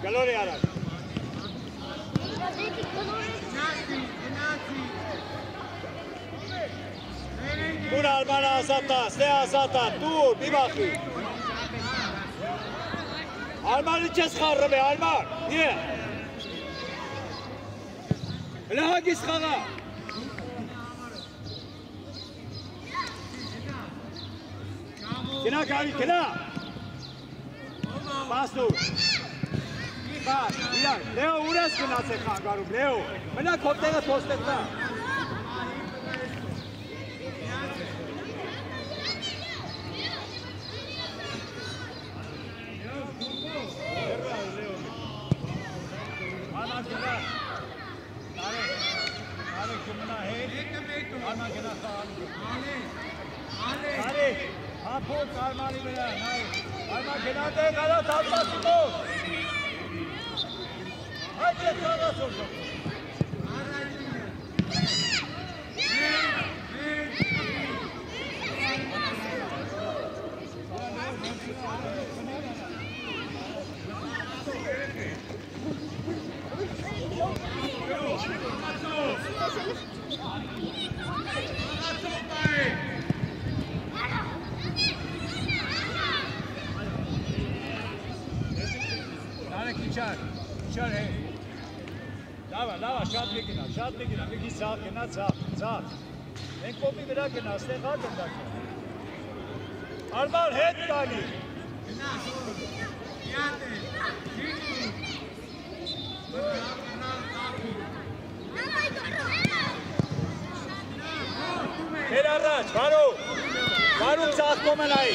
Գլորի արած։ Դուր Արմանը ասատա, ստե ասատա, դուր, մի բախի։ Արմանը չես խարրում է, Արման, նիե։ Հլա հագիս խաղա։ Գնա կարի, գնա։ Պաս դուր։ Պաս, իրար, Լեո ուր ես գնաց է խանգարում, Լեո։ Մնա քո տեղը թոստեղ դա։ Հապոտ Արմանի վրա, Արման գնատ է գալա թապտասի մոտ։ Այդ է խաղասոր ժողով։ Իչար հե։ Լավա, շատ մի գնա, մի գի ծաղ գնա, ծաղ։ Մենք կոպի վրա գնա, ստեղ հատ եմ դակը։ Արմար հետ կանի։ Գնա, միատ է, Հեր առաջ, վարու ծաղ կոմենայի,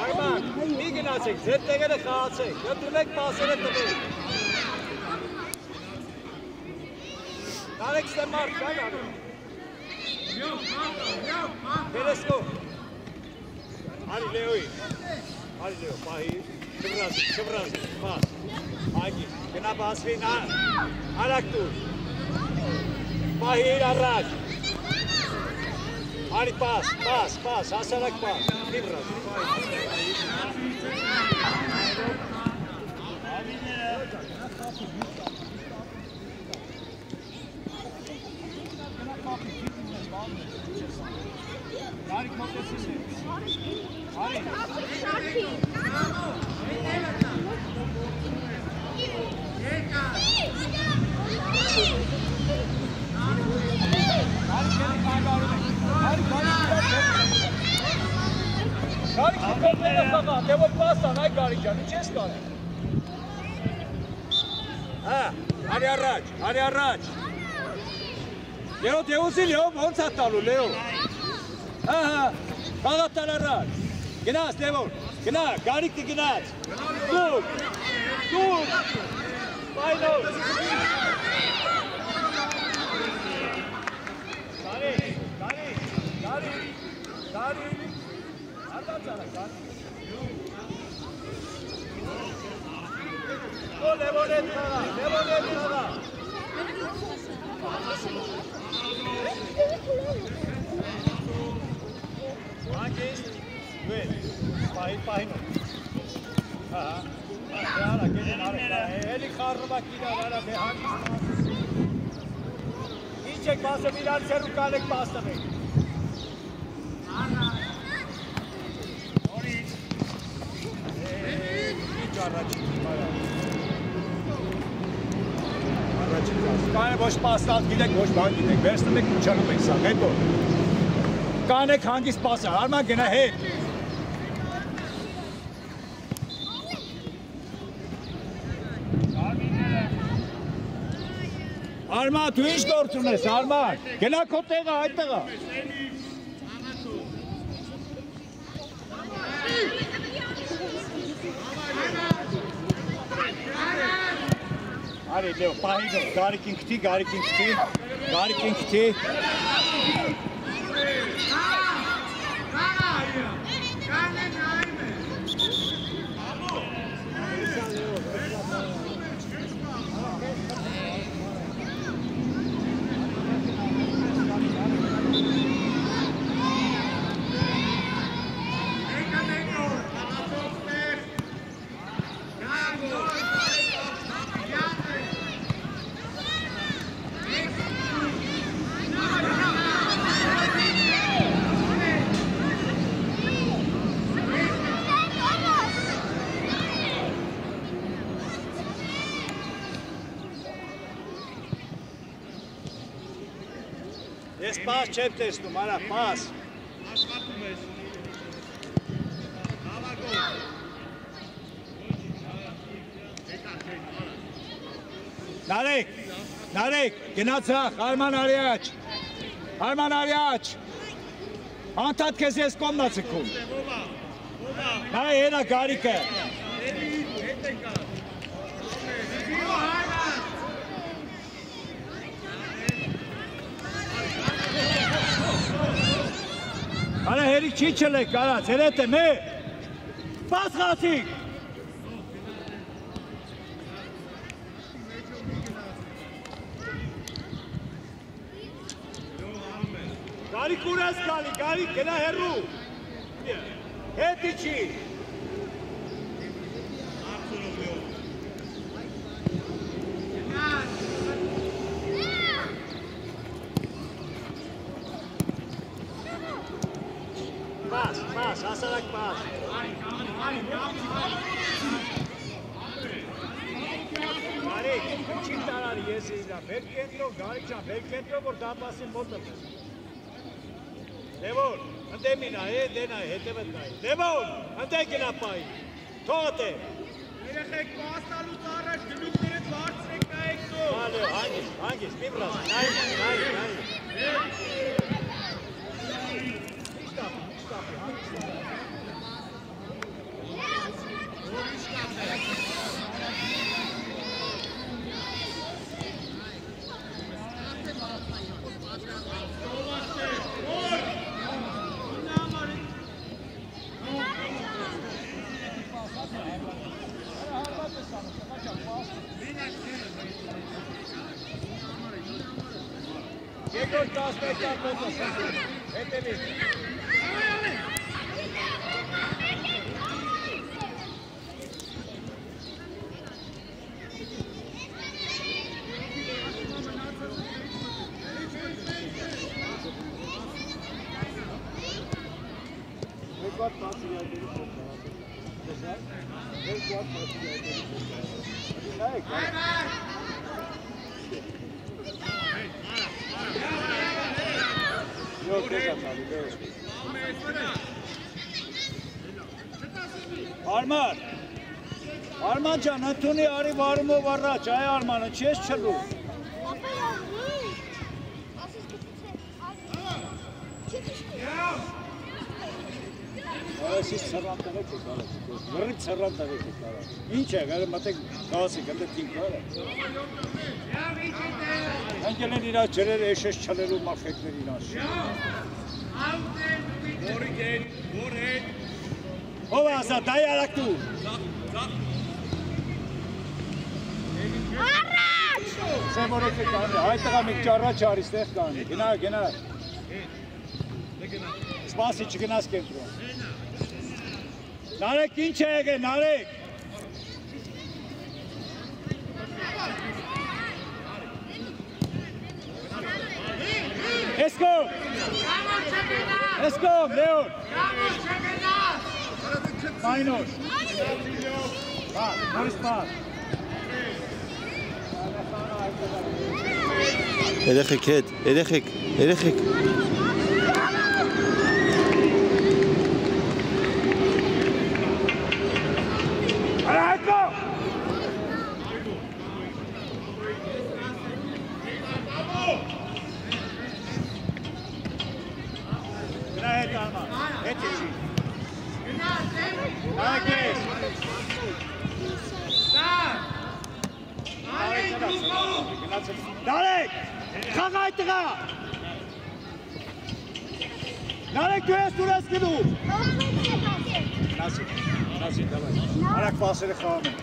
Արման, մի գնացեք, ձեր տեղերը խաղացեք, յոտրում եք պասերը տվեք։ Տարեք ստե մարդ, կան անում։ Վերեսնո։ Արի Լեոյի, պահի, շվրազի, պաս, ագի, գնա պասվին, արակ տուր, պահի իր առաջ, արի պաս, հասարակ պաս, շվրազի, Արի կոպեսիս է, արի, Արի առաջ Լեո դեուզի Լեո ոնց է տալու Լեո Խաղատար առաջ Գնաց Լևոն Գնա գարիկը գնաց Դուր Բայնով Գարի Արտացարա գարի Լևոն էտ խաղա Հանգիս, վեր, պահինով Հարա, գետին արեք, էլի խարնովակ իրար արա, բե հանգիս Ինչ եք բասում իրար սերու կալեք բաստում եք Նորից Ինչ առաջին բարա Կան է ոչ պաստատ գիտեք, ոչ բան գիտեք, վերցնում եք ուչանում եք սաղ, հետո Կան եք հանգիս պասը, Արման գնա հետ Արման, դու ինչ գործ ունես, Արման, գնա քո տեղը, այդ տեղը Արի, Լեո, պահինով, գարիկին կտի Ես պաս չեմ տեսնում, արա, պաս։ Աշխատում ես։ Հավագոտ։ Նարեկ, գնացախ, Արման Արիաչ, անդադ կեզ ես կոմնա ծքում։ Նա հենա գարիկը։ Արա հերիք չի չլեք, արաց, հերետ է, մեր, պաս խացիկ։ Գարիկ ուր ես գալի, գարիկ, գնա հեռու, հետի չի։ Պաս, հասարակ պաս։ Գարիկ, չի տարարի ես իրա, բեր կենտրով, գարիկ ճան, բեր կենտրով, որ դապասին մոտը պես։ Դևոր, ընտե մինա, դենա, հետևդ նայի։ Դևոր, ընտե կնա պայի, թողըտ է։ Երեխեք պաստալուց առաջ գլուքներդ բարձրեք նայեք թող։ Հալեո, հանգիս, մի բրաս, նայի։ Երկրորդ 11 տապոտը, հետևի։ Երկրորդ պասի այդերի փոխարատը։ Երկրորդ պասի այդերի փոխարատը։ Արման ջան, ընդունի արի վարումով առաջ, այ Արմանը, չես չլու։ Այսիս ծրան տղեք է կարած, վրիպ ծրան տղեք է կարած։ Ինչ է, գարը մտեք գասի, գնդը տինք վար է։ Հենգել են իրաց ջրեր էշես չլելու մաֆեկներ իրաց։ Որիկ են, որ են։ Ով է ասա, դայ արակ դու։ Առաջ! Սեմորեք է կանի, հայ տղա մեկ ճարաչ արի ստեղ կանի, գնա։ Սպասի չգնաս կենտրոն։ Նարեկ ինչ է եղե, Նարեկ։ Eskom, Leon. Minor. Morris Park. Երեխեք հետ, երեխեք։ Արայքո! Գնա հետ արմա, հետ եչի։ Ակես։ Դարեք, խաղ այդ տղա։ Narek tu ես դուրս գնում։ Նասի, դավայ։ Արեք պասերը խաղում են։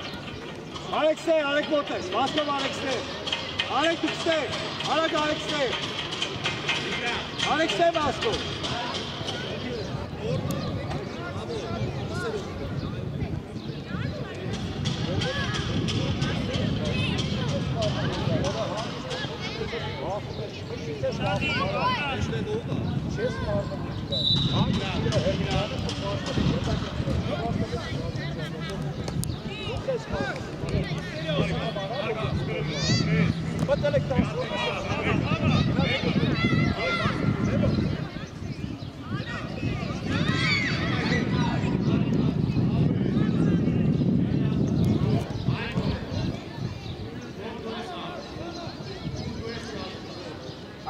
Արեք ստե, արեք մոտես, Վասկով արեք ստե։ Արեք դուք ստե, արեք ստե։ Արեք ստե Վասկով։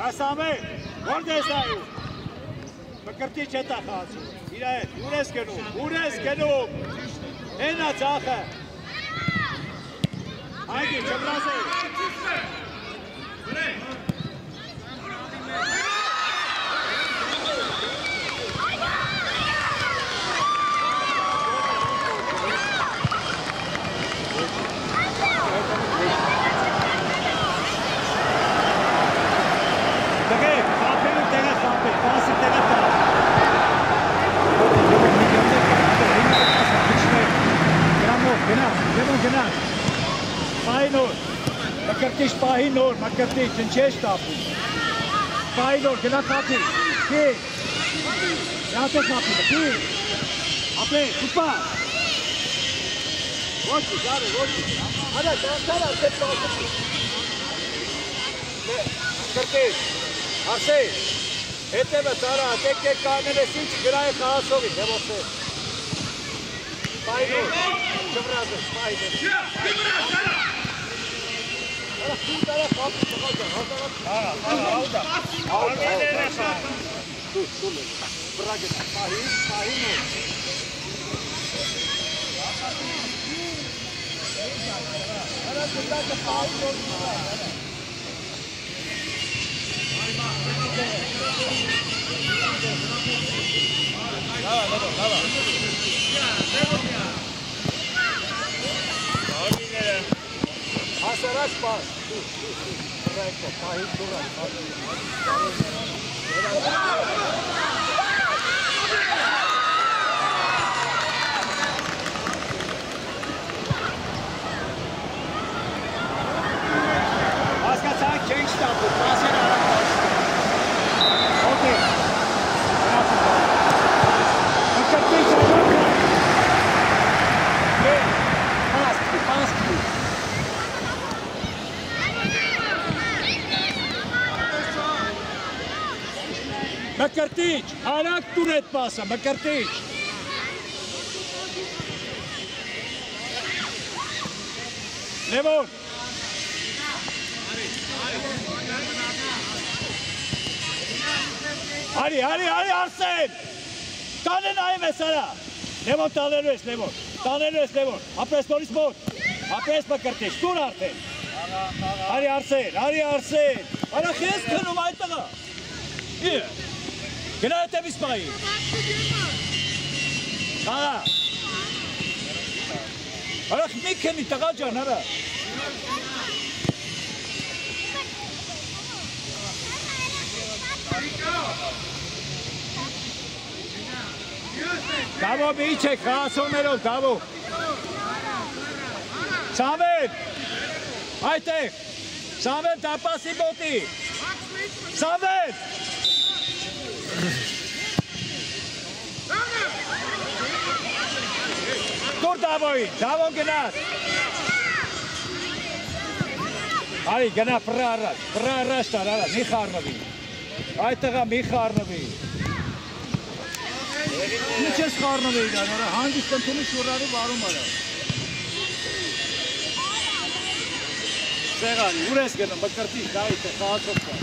Ասամե, որդ ես այու, մկրտի չետա խացու, իր հետ, ուր ես գնում, հենա ծախը, այգի, չմրազ է, Մկրտիչ պահի նոր, մկրտիչ, ընչեշ տապում, պահի նոր, գնա խապի, կիչ, յատե խապի, կիչ, ապե, կուպա, ոչի, գարը, ոչի, արա, դարձար արդեպ պահում, մկրտիչ, արսե, հետևը ծարա, տեք կանել ես ինչ գրայ խաղասովի, հևոս է, պահի նոր, չվրազ ես, պահի նոր, Հասարակ պաշ, ռայկո, պահիտ դուրակ, հասկացանք չենք շտապում, պասեր արակ պաշ, օկե, մկրտիչ արակ, պասկի, Մկրտիչ, արակ տուր էդ պասը, մկրտիչ։ Լևոն։ Արի, Արսեն։ Տանը նայում ես արա։ Լևոն տանելու ես, Լևոն, ապրես նորից մոտ, ապրես մկրտիչ, տուր արդեն։ Արի Արսեն, արախ ես կնում այդ տղա։ Գնա հետևից պայի։ Աղա։ Արախ մի քնի տղա ջան, արա։ Դավո մի չեք, խաղացողներով, դավո։ Սամվել, այդտեղ, Սամվել դապասի մոտի։ Սամվել։ Դուր դավոյին, դավոն գնաց։ Արի գնա պրա առաջ տար, արա, մի խարնվի։ Այդ տղա մի խարնվի։ Ինչ ես խարնվի իրան, արա, հանգիստ ընդունի շուրարի վարում արա։ Սեղանի, ուր ես գնում, մկրտիչ, դավիթ է, խաղացով կա։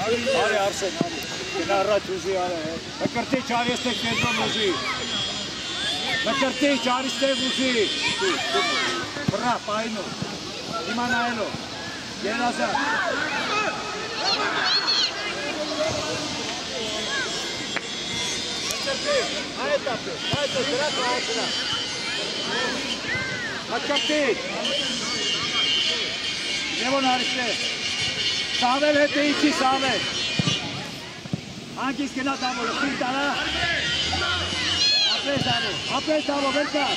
Արի Արսեն, արի, գնա առաջ ուզի արա, մկրտիչ արի ես տեք կենտրոն ուզի։ Մկրտիչ արի ստեղ ուզի։ Բրա, պայնով, իմանայելով, երազար։ Levon Arishe. Savel hete ichi Savel. Hangis gena damo, Pintara. Apres damo, Belka.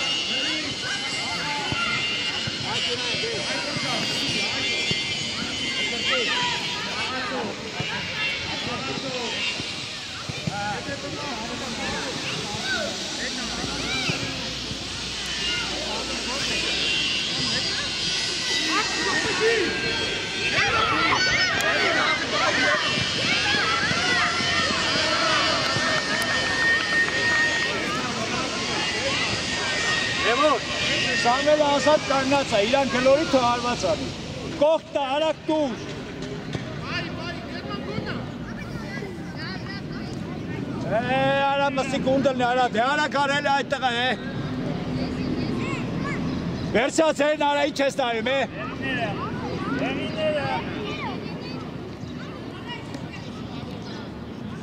Սամելը ասած կարնաց է, իրան գլորի թողարված անի, կողք տա, արակ տուր։ Արա մսիկ ունդլն է, արա, դե արակ արել է այդ տղա է։ Վերցած են, արա ինչ ես տարում է։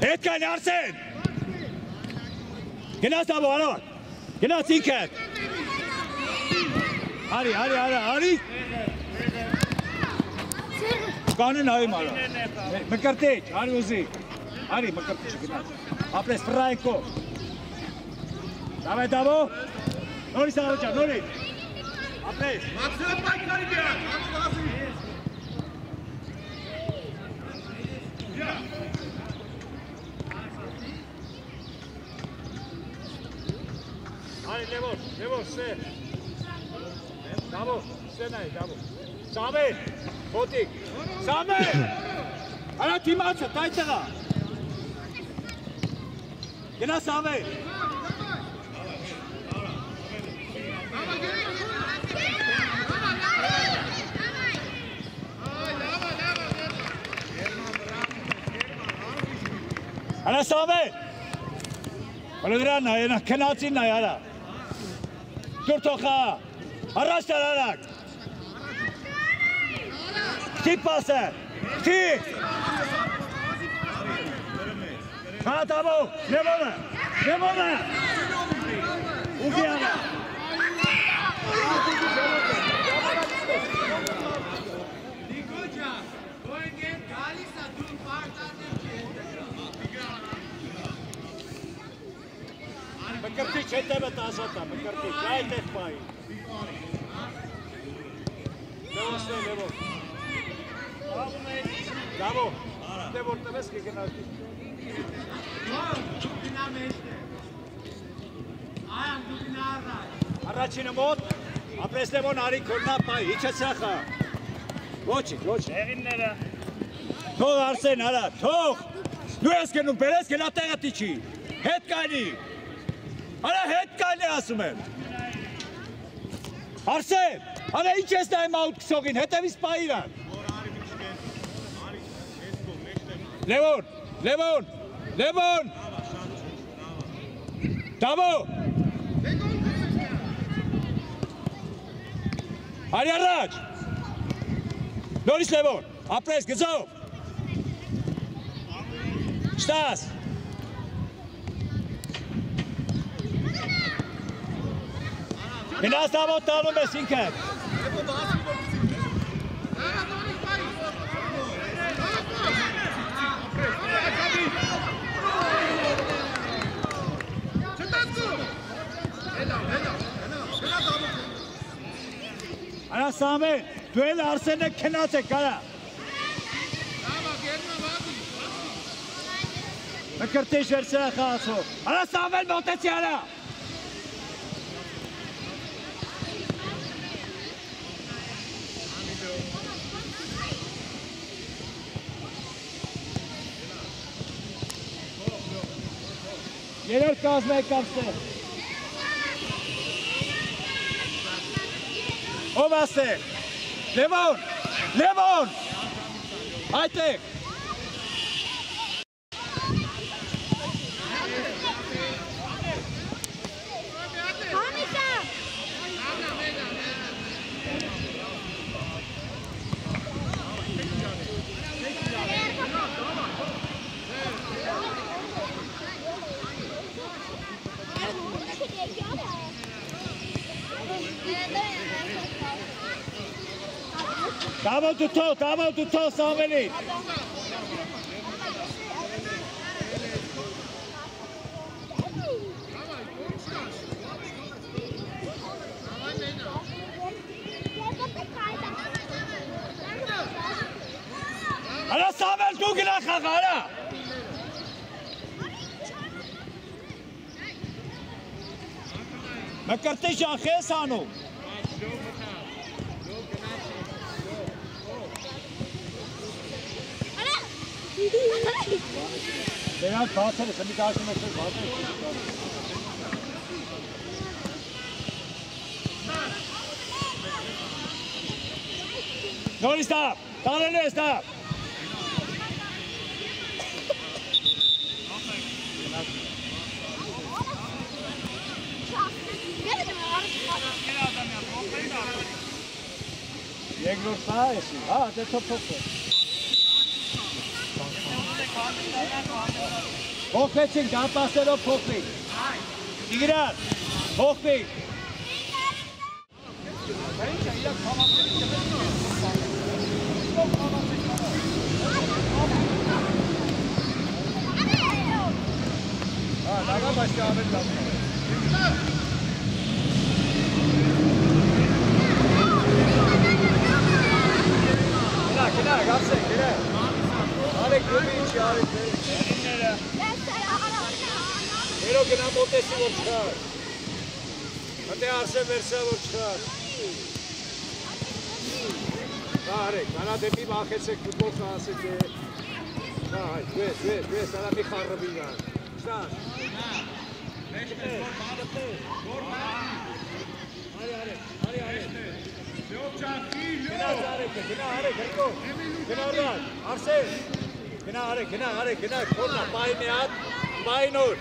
Հետ կան Արսեն։ Գնաց դաբո, անոր, գնաց ինքդ։ Արի։ Կանեն այմ արա։ Մկրտիչ, արի ուզի։ Արի մկրտիչ գնաց։ Ապրես ֆրայնկո։ Դավո։ Նորից աղոջա, նորից։ Ապրես։ Մաքսիմում պայքարի գերա։ Արի լևոր, սե։ Դավո, սենայի, դավո։ Սամել, խոտիկ, Սամել, արա թիմացը, տայ տղա։ Գնա Սամել։ Արա Սամել, հոլգրան նայ, կնացին նայ, արա։ Դուր թողա։ Առաջ տարարակ։ Չի պասը, չի։ Հատավո, լևոնը, ուգի անա։ Նիկոջա, գոյն եմ գալիս է դուն պարտատներ չի Մկրտիչ հետևը տազատա, մկրտիչ, այդ էտ պայի։ Լևոր։ Դավո, դե որ տվես կգնաշդի։ Դու գնա մեջն է։ Այան դու գնա առաջ։ Առաջինը մոտ, ապրես Լևոն արի քորնա պայի, իչ է սախա։ Ոչի։ Հեղինները։ Թող Արսեն, արա, թող։ Դու ես գնում, բերես գնա տեղը տիչի։ Հետ կանի։ Արա հետ կանի ասում եմ։ Արսեն, արա ինչ ես նայում աուտ կսողին, հետևից պա իրան։ Լևոն, Դավո։ Արի առաջ։ Նորից Լևոն, ապրես գծով։ Շտաս։ Գնաս Դավո տանում ես ինքդ։ Արա Սամել, դու էլ Արսենը քնած եք, արա։ Մկրտիչ վերցրա խաղացող։ Արա Սամել մոտեցի, արա։ Երորդ կազմը եկավ ստեղ։ Ով աստեղ։ Լևոն, այդտեղ։ Դավո դու թող Սամվելի։ Արա Սամվել դու գնա խաղ, արա։ Մկրտի շախ ես անում։ Դրանք բացել ես, մի դաշում ես բացել։ Նորից տապ, տանելու ես տապ։ Երկրորդ սա եսի, հա, դե թոփոք է։ Փոխվեցինք, դապասերով փոխվենք։ Տիգրան, փոխվենք։ Հա, դագա բաշկի ավել լավ։ Գնա, գապսեք, գնա։ Արեք գոմի ինչի, արեք գերինները։ Երո գնա մոտեսի որ չխար։ Հատե արսե վերսա որ չխար։ Դա արեք, անա դեպի բախեցեք ֆուտբոլ կասեք է։ Դա հայ, դուես, անա մի խարրվի վան։ Շտան։ Արի։ Գնա արեք, հերկո, գնա ռան, արսեն, գնա արեք, կորնա, պային է հատ, պային որ։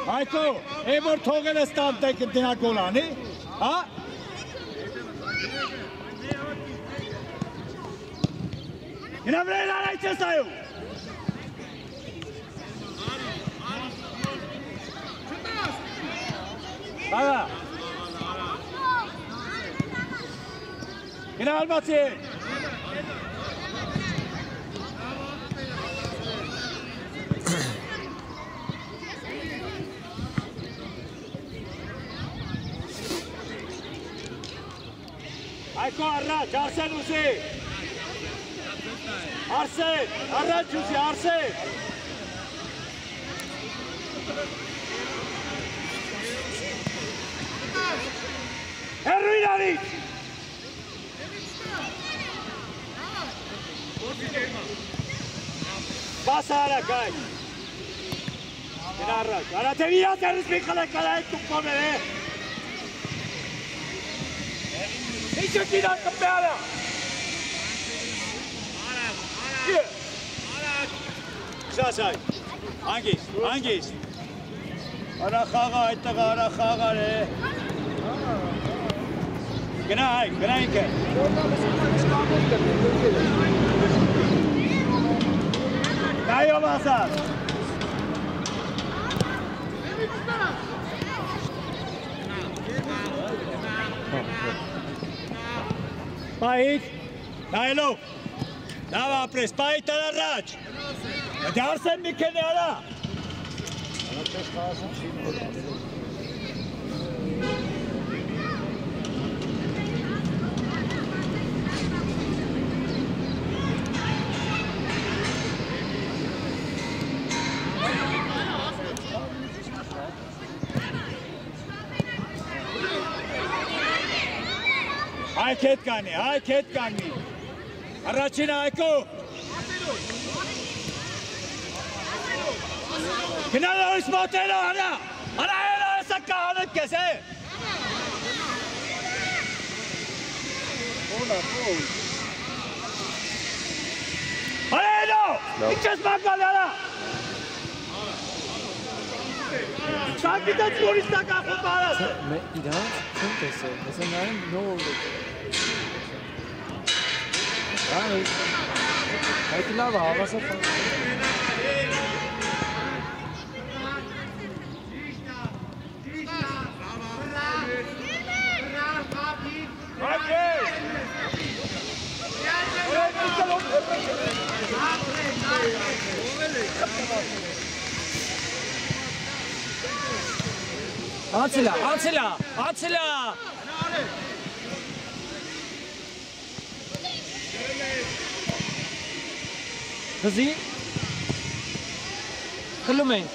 Հայկո, է որ թողել ես տանտեք դնա գոլանի, հա? Գնա վրայլ արայց ես այու։ Բաղա։ Գնա ալմացի։ Այկո առաջ, արսեն ուսի։ Արսեն, առաջ ուսի, արսեն։ Հերույն արից։ Բասա արակ այ։ Գնա առաջ, արա թե իրատ երիս մի խլեք կլայք տուպկոներ է։ Ինչը կինան կպե արա։ Շասայ, հանգիստ, արա խաղա այդտղա, արա խաղար է, գնա հայք, գնա ինքը, նայով ասար, պայիտ, նայելով, լավ ապրես, պայիտ տար առաջ, Դե արսեն մի կենի արա։ Հայք հետ կանի, առաջին հայկու։ Գնալ օրից մոտելո, արա հելո եսա կահանդ կես, է։ Արա հելո, ինչ ես մանգալ, արա։ Շակիտած որից նա կախում բարաս է։ Իրանց չեմ տեսել, հեսա նայեմ նոր օրդ է։ Այդ լավ է, հավասար։ Անցելա։ Հզի։ Խլում ենք։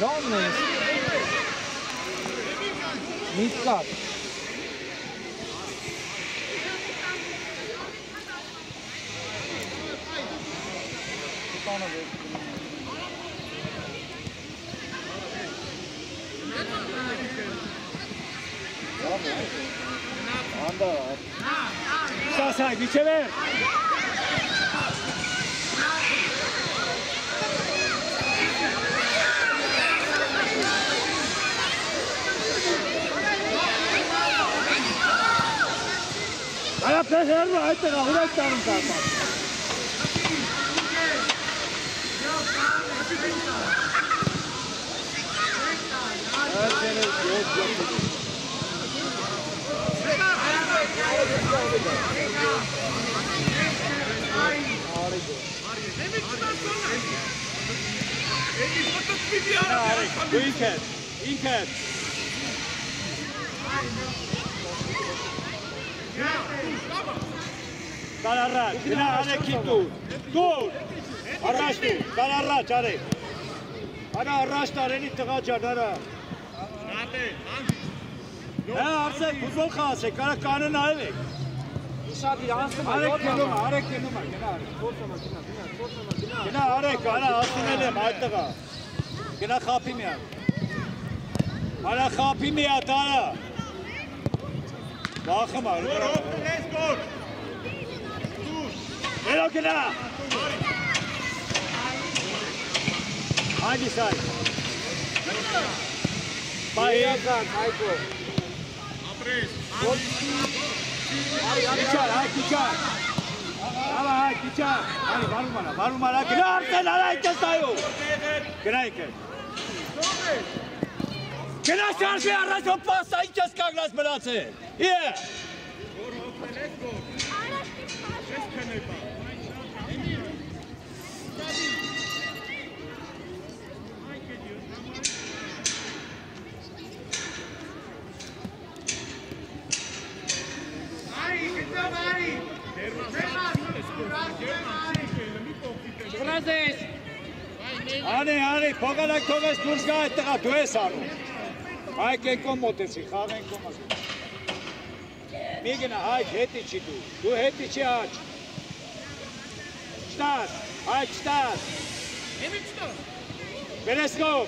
Լավն է։ Միտկա։ Սասայ, միջև է։ Այապեր հերու այդտեղ աղուրակ տանում կապատ։ Ինքդ Կար առաջ, գնա արեքին դուր, առաջ դուր, կար առաջ արեք, արա առաջ տարենի տղա ճան, արա արսեք, վուզոլ խասեք, արա կանը նայել եք Արեք կենում է, գնա արեք, արա ասունել եմ այդ տղա, գնա խապի միատ, արա խապի միատ, արա Բախım var. Ver o kına. Hangi say? Bayı. Kiçar, hay kiçar. Ama hay kiçar. Hay var mı bana? Kına arsen alay kastayo. Kına iken. Kına şarkı arasın pasta içes kaglas belatse. Yeah. Ani, փողանակ թողես դուրս գա այդտեղա դու ես անում։ Հայք ենքոն մոտեցի, խաղ ենքոն ասում։ Մի գնա, հայք հետի չի դու հետի չի աչ։ Չտաս, հայք չտաս։ Եմի չտաս։ Բերեսկով,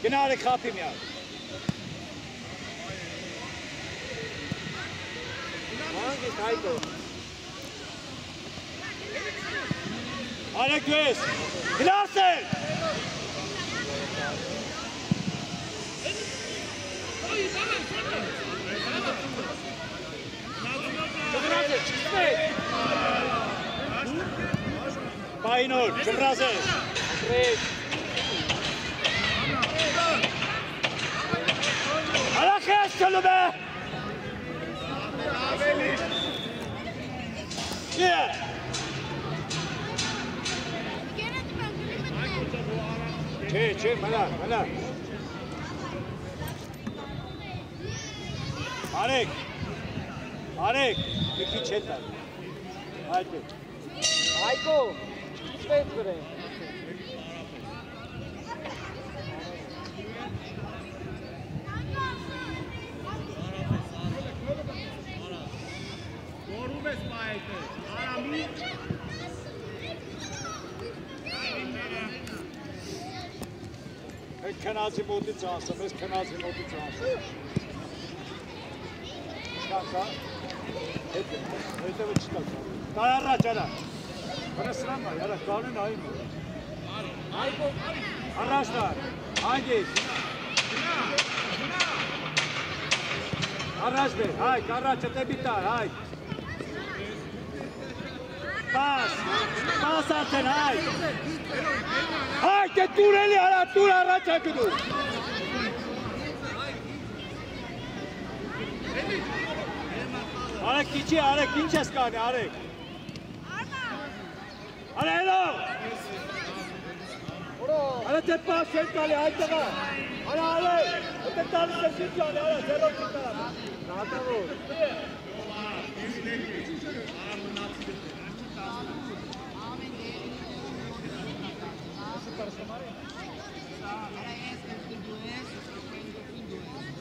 գնա արեք խապի միակ։ Մանգիս հայքո։ Արեք դու ես, գնա արսեն։ Bayınor, çırrazı. Alakayas çalı be! Yeah! Çe, bana. Arek, bir piç yeter. Haydi. Hayko, space bire. Doğru besmaydı. Arami. Ek kanazi modi çansa, mes kanazi modi çansa. Çıkarsa. Öte ve çıkarsa. Dayarra çara. Bana sıram var, yara kanun ayım. Hayko. Arkadaşlar, hangi? Arraş Bey, hay, karra çete biter, hay. Պաս արդեն, հայ։ Հայ, դե տուր էլի, արա, տուր առաջ է գնում։ Արեք իչի, արեք, ինչ ես կանի, արեք։ Արա, հելո։ Արա, դե պաս չեն տալի, հայ տղա։ Արա, արեք, դե տալիս ես ինչ անի, արա, ձերով չի տալա։ Նատավոր։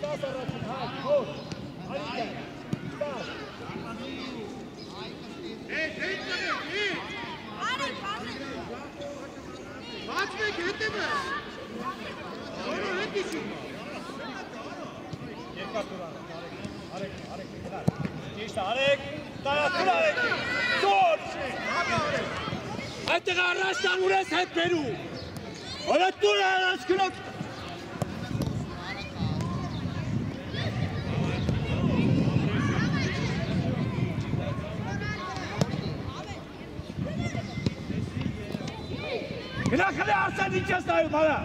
Stás առաջին, հայ, հոր, արիքա, ստás։ Հետ Բացվեք, հետևը։ Որո հետ իշու։ Երկար տուր արեք, գնար։ Ճիշտ արեք, տարատուր արեք, տոր։ Այդտեղ առաջ տան ուր ես հետ բերու։ Որը տուր առաջ գնոց։ Գնախլի արսան ինչ ես նայում, արա։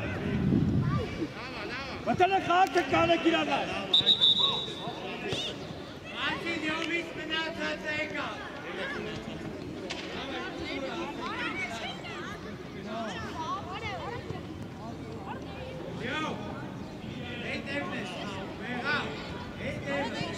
Մտել է խաղքը կանեք իրանար։ Անցին յոմից մնացած եկա։ Յո, հետևն ես, մեղա, հետևն ես։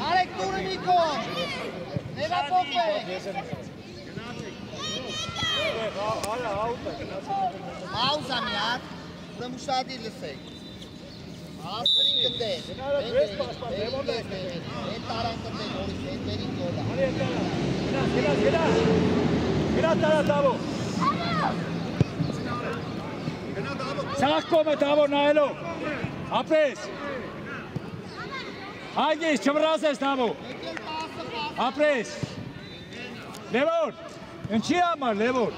Arek turi Niko! Nega pope! Pauza miat, vrem ușadi lăsei. Astfel încât etara încât verin gola. Gina tara Davo. Սաղկոմը Դավոր նայելով, ապրես, հայգես, չվրաս ես Դավոր, ապրես, Լևոր, ինչի համար Լևոր,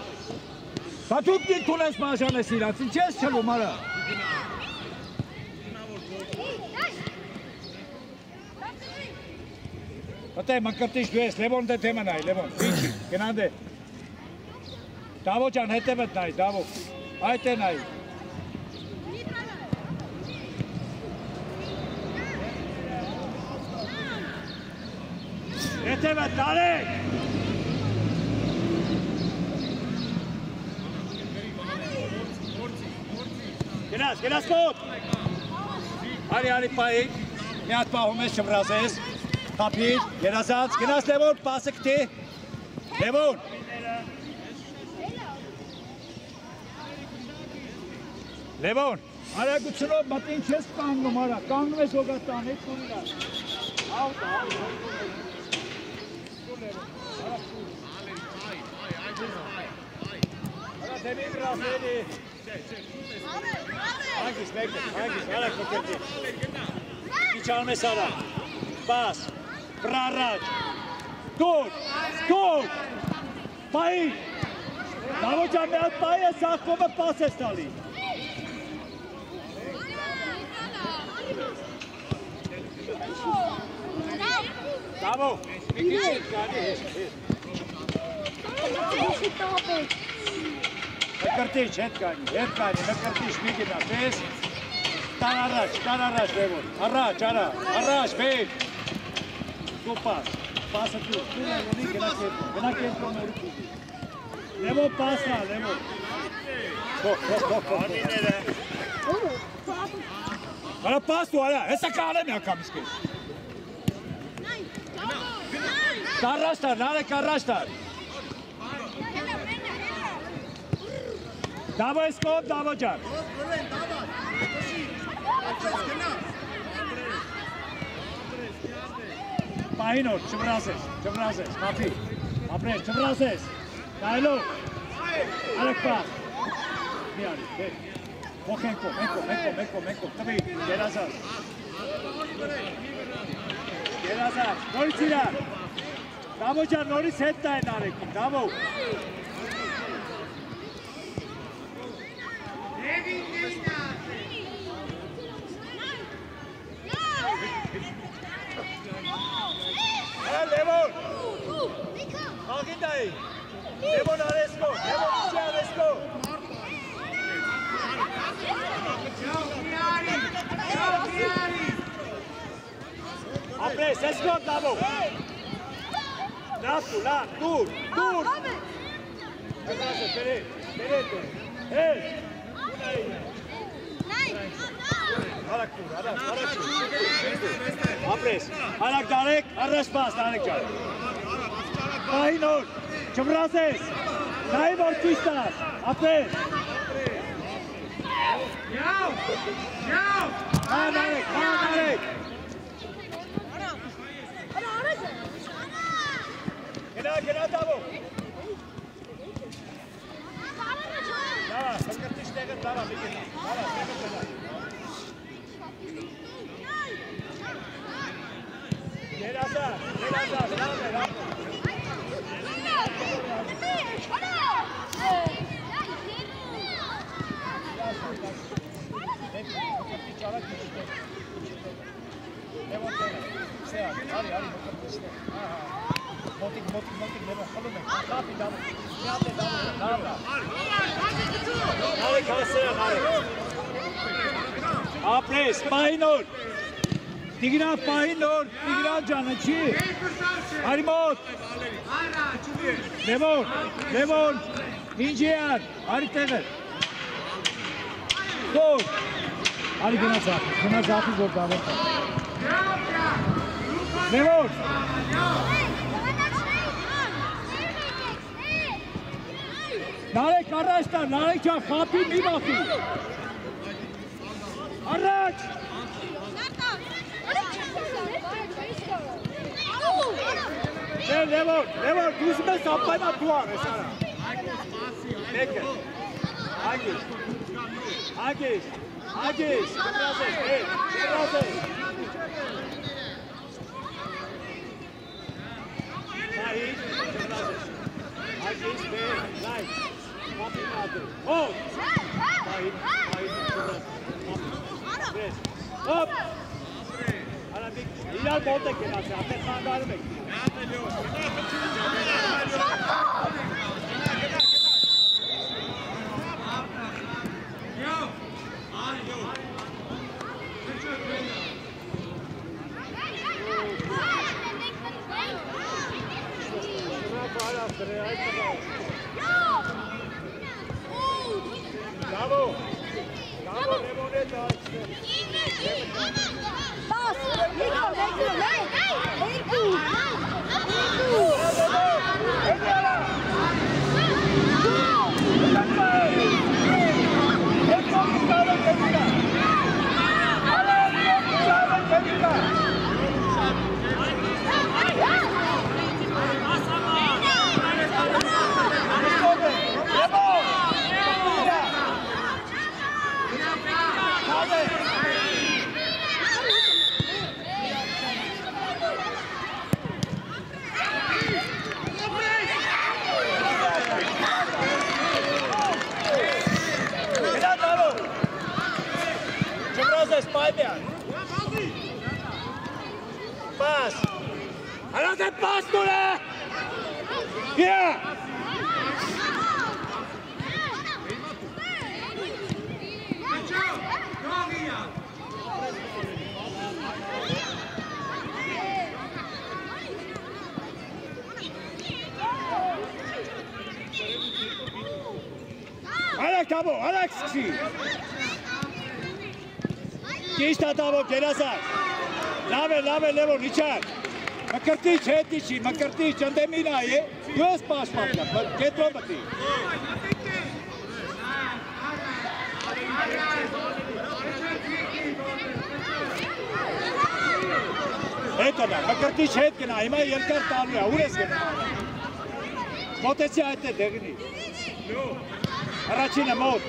բատուկ դիրք ունես մաշան ես իրանց, ինչ ես չլում արա, Պտե մնկրտիշ դու ես, Լևոն դե թեմը նայ, Լևոն, ինչի, գնան դե, Դավո ճան հետևդ նայ, Դավո, այդ է նայ, Հետևը տարեք! Գնաս մոտ! Արի պայի, մի հատ պահում ես չվրազես, խապիր, երազած, գնաս Լևոն, պասը կտի, Լևոն! Լևոն, արագությունով մտին չես կանգնում արա, կանգնում ես հոգատան, հետ կունիրա, Դեմի վրասելի Հանգիս, արակ մկրտի Ինչ անում ես արա Պաս, վրարաջ Դուր, պայի Դավոջան մի հատ պայի է սաղկոմը պաս ես տալի Դավո, մի քիչ հետ կանի Մկրտիչ, հետ կանի, մկրտիչ մի գնաս, ես տան առաջ, Լևոն, առաջ, վեր Դու պաս, պասը դու, Լևոնի գնա կերպոն, Լևո պասնա, լևո։ Արմիները։ Արա պաս ու արա, հեսա կանեմ յակամ իսկես։ Կարաշ տար, նարե կարաշ տար։ Դավո իսկոտ, դավո ճար։ Պահին օր, չվրազես, մապի, ապրեր, չվրազես, դայլով, արեք պահ, մի արի, դեր, հոխենքո, մենքո, տվի, գերազար, նորից իրար, դավո ճար, նորից հետ տային արեքին, դավո։ Levon! Agindai! Levon Aresco! Levon Aresco! Apres, escort, Davo! Nato, lá, dur! Pere! Hey! Ապրես, հարակ դարեք, առաջ պաս դարեք ճար։ Պահին օր, չվրազես, նայի որ կույս տար, ապրես։ Հան դարեք։ Գնա դավո։ Դավա, հրկրտիշ տեղը դավա, միկենա, դավա, տեղը դավա։ Gerazar, Apres, Painor. Tigran Painor, Tigran Janachi. Harimot. Levon. Injian. Ariteger. Gol. Ari Gunazati gol dava. Levon. Narek Arashtar, Narek Cha Khapi mi bafi. Araç. Levon, düzme saplayma duvar esara. Bekle. Agis. Biraz et. Sahil, biraz et. Agis ve light. Kapı adı. Oh. Sahil, biraz. Hop. Arabik. İlal bolta kenarda. Apne khandarı bekliyor. Bravo, Lemoneta. Pass, Արեք Թավո, արեք սկսի։ Ճիշտ է Թավո, կերասար։ Լավ է, Լևոն, իջար։ Մկրտիչ, հետ իջի, մկրտիչ, ընդեմին այ է, դու ես պաշպանն է, կետրոն մտի։ Հետ ընա, մկրտիչ հետ գնա, հիմա երկար տալու է, ուր ես գնա։ Մոտեցի այդ է դեղնի։ Առաջինը մոտ։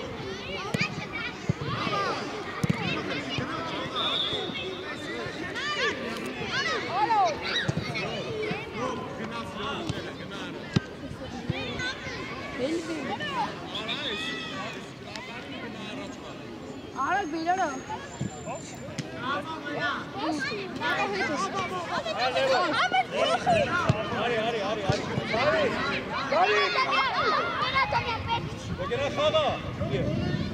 Արագ բերարա։ Գնա խաղա։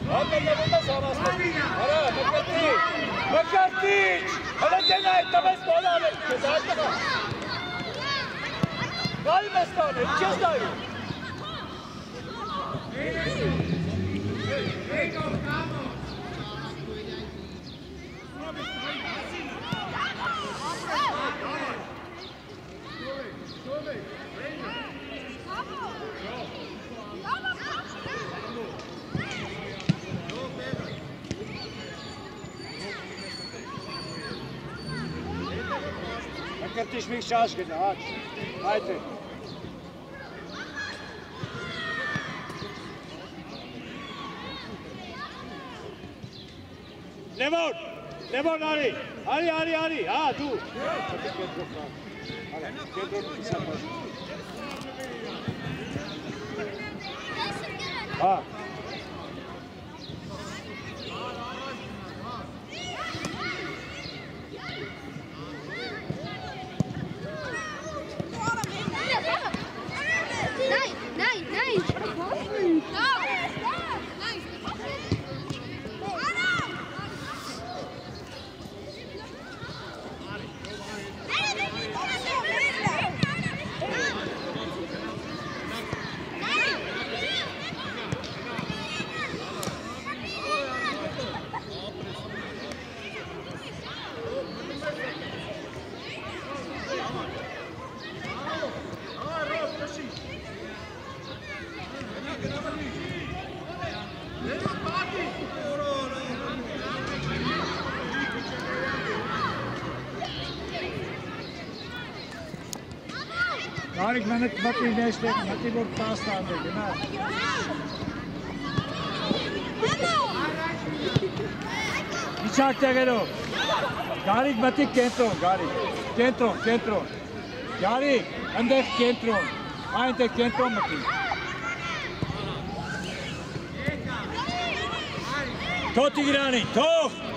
Հատելնևում ես ավաստում։ Արա, մկրտիչ, հələ գնա այդ տվես բոլանը, քեզ այդտղա։ Գալի մեզ տան, ինչ ես դայում։ Մկրտիչ մի շաշ գնա, այդ է։ Լևոն արի, հա դու։ Հա։ Գարիկ մենը մտի նեստեղ, մտի որ պաստան է, գնա։ Իչակ տեղերով։ Գարիկ մտի կենտրոն, Գարիկ, կենտրոն։ Գարիկ, ընդեղ կենտրոն, այնտեղ կենտրոն մտի։ Թող Տիգրանին, թող։